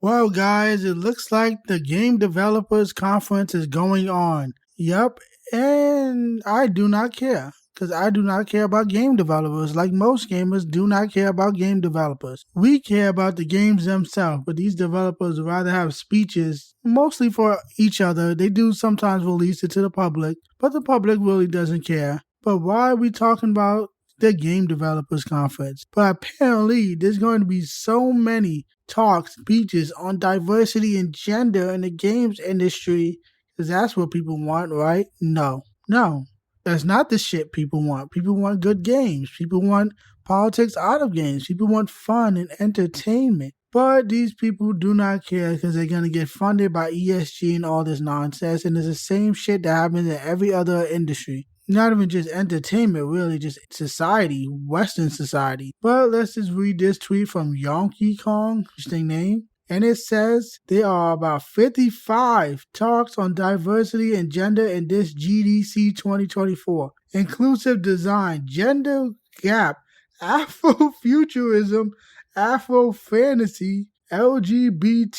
Well, guys, it looks like the Game Developers Conference is going on. Yup, and I do not care. Because I do not care about game developers. Like most gamers do not care about game developers. We care about the games themselves, but these developers would rather have speeches, mostly for each other. They do sometimes release it to the public, but the public really doesn't care. But why are we talking about the Game Developers Conference? But apparently, there's going to be so many talks, speeches on diversity and gender in the games industry, because that's what people want, right? No. That's not the shit people want. People want good games. People want politics out of games. People want fun and entertainment. But these people do not care because they're going to get funded by ESG and all this nonsense. And it's the same shit that happens in every other industry. Not even just entertainment, really, just society, Western society. But let's just read this tweet from Yonky Kong, interesting name. And it says there are about 55 talks on diversity and gender in this GDC 2024. Inclusive design, gender gap, Afrofuturism, Afro-fantasy, LGBTQAST+,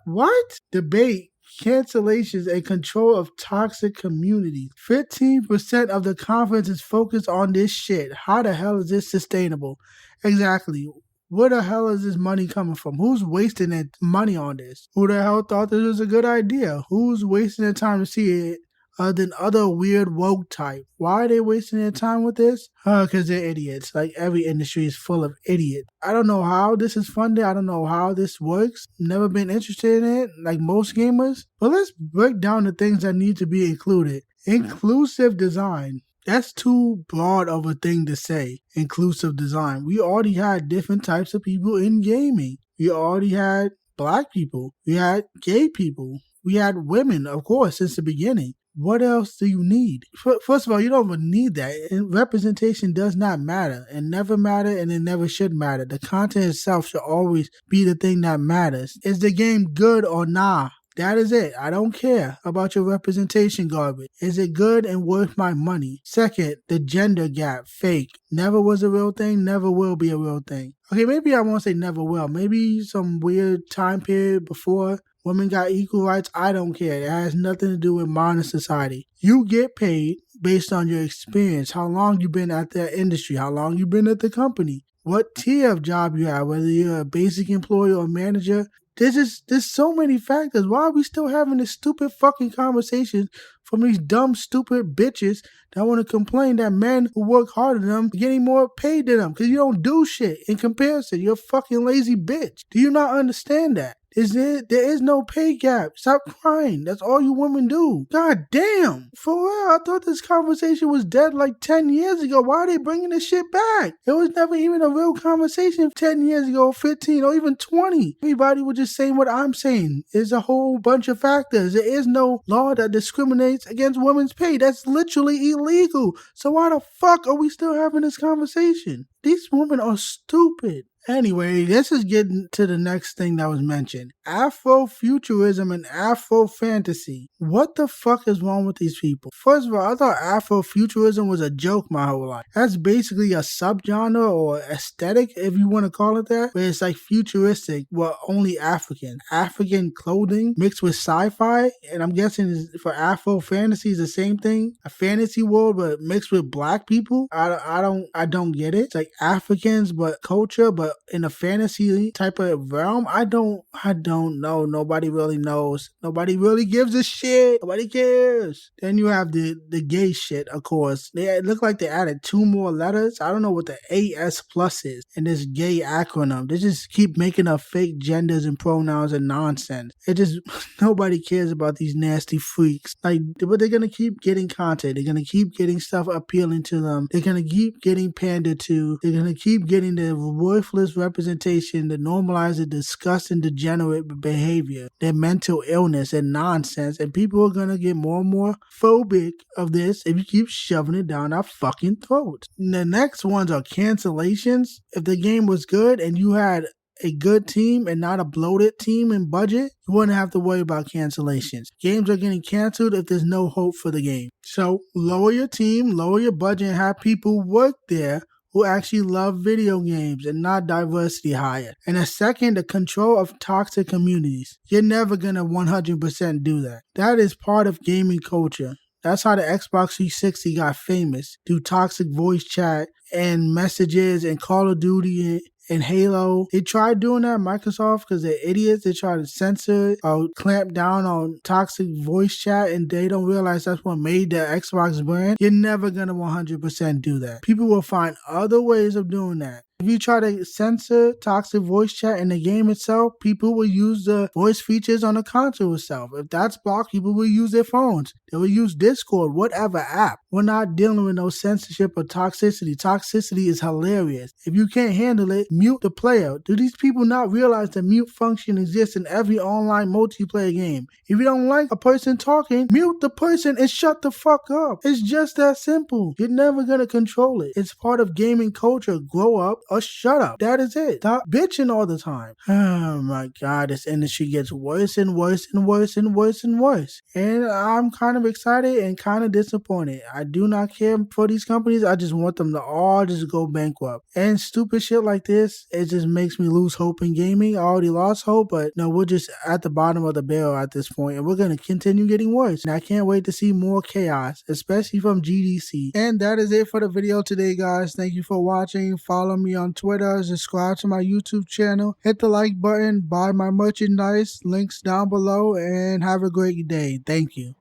what? Debate, cancellations, and control of toxic communities. 15% of the conference is focused on this shit. How the hell is this sustainable? Exactly. Where the hell is this money coming from? Who's wasting their money on this? Who the hell thought this was a good idea? Who's wasting their time to see it other than other weird woke type? Why are they wasting their time with this? Because they're idiots. Like every industry is full of idiots. I don't know how this is funded. I don't know how this works. Never been interested in it, like most gamers. But let's break down the things that need to be included. Inclusive design. That's too broad of a thing to say, inclusive design. We already had different types of people in gaming. We already had black people. We had gay people. We had women, of course, since the beginning. What else do you need? First of all, you don't even need that. And representation does not matter and never matter, and it never should matter. The content itself should always be the thing that matters. Is the game good or nah? That is it. I don't care about your representation garbage. Is it good and worth my money? Second, the gender gap. Fake. Never was a real thing, never will be a real thing. Okay, maybe I won't say never will. Maybe some weird time period before women got equal rights. I don't care. It has nothing to do with modern society. You get paid based on your experience, how long you've been at that industry, how long you've been at the company, what tier of job you have, whether you're a basic employee or manager. There's so many factors. Why are we still having this stupid fucking conversation from these dumb, stupid bitches that want to complain that men who work harder than them are getting more paid than them? Because you don't do shit in comparison. You're a fucking lazy bitch. Do you not understand that? There is no pay gap. Stop crying. That's all you women do. God damn. For real, I thought this conversation was dead like 10 years ago. Why are they bringing this shit back? It was never even a real conversation 10 years ago, 15, or even 20. Everybody was just saying what I'm saying. There's a whole bunch of factors. There is no law that discriminates against women's pay. That's literally illegal. So why the fuck are we still having this conversation? These women are stupid. Anyway, let's just get to the next thing that was mentioned. Afrofuturism and Afro-fantasy. What the fuck is wrong with these people? First of all, I thought Afrofuturism was a joke my whole life. That's basically a subgenre or aesthetic, if you want to call it that, where it's like futuristic, but only African. African clothing mixed with sci-fi, and I'm guessing for Afro-fantasy is the same thing. A fantasy world, but mixed with black people. I don't get it. It's like Africans, but culture, but in a fantasy type of realm. I don't know. Nobody really knows. Nobody really gives a shit. Nobody cares. Then you have the gay shit, of course. It looked like they added 2 more letters. I don't know what the AS plus is in this gay acronym. They just keep making up fake genders and pronouns and nonsense. It just, nobody cares about these nasty freaks. Like, but they're gonna keep getting content. They're gonna keep getting stuff appealing to them. They're gonna keep getting pandered to. They're gonna keep getting the worthless representation to normalize the disgusting, degenerate behavior, their mental illness and nonsense, and people are gonna get more and more phobic of this if you keep shoving it down our fucking throats. And the next ones are cancellations. If the game was good and you had a good team and not a bloated team and budget, you wouldn't have to worry about cancellations. Games are getting canceled if there's no hope for the game. So lower your team, lower your budget, and have people work there who actually love video games and not diversity hire. And the second, the control of toxic communities. You're never gonna 100% do that. That is part of gaming culture. That's how the Xbox 360 got famous, through toxic voice chat and messages and Call of Duty and Halo. They tried doing that, Microsoft, because they're idiots. They try to censor or clamp down on toxic voice chat, and they don't realize that's what made the Xbox brand. You're never going to 100% do that. People will find other ways of doing that. If you try to censor toxic voice chat in the game itself, people will use the voice features on the console itself. If that's blocked, people will use their phones. They will use Discord, whatever app. We're not dealing with no censorship or toxicity. Toxicity is hilarious. If you can't handle it, mute the player. Do these people not realize the mute function exists in every online multiplayer game? If you don't like a person talking, mute the person and shut the fuck up. It's just that simple. You're never gonna control it. It's part of gaming culture. Grow up or shut up. That is it. Stop bitching all the time. Oh my god, this industry gets worse and worse and worse and worse and worse. And I'm kind of excited and kind of disappointed. I do not care for these companies. I just want them to all just go bankrupt. And stupid shit like this, it just makes me lose hope in gaming. I already lost hope, but no, we're just at the bottom of the barrel at this point, and we're going to continue getting worse. And I can't wait to see more chaos, especially from GDC. And that is it for the video today, guys. Thank you for watching. Follow me on Twitter, subscribe to my YouTube channel, hit the like button, buy my merchandise, links down below, and have a great day. Thank you.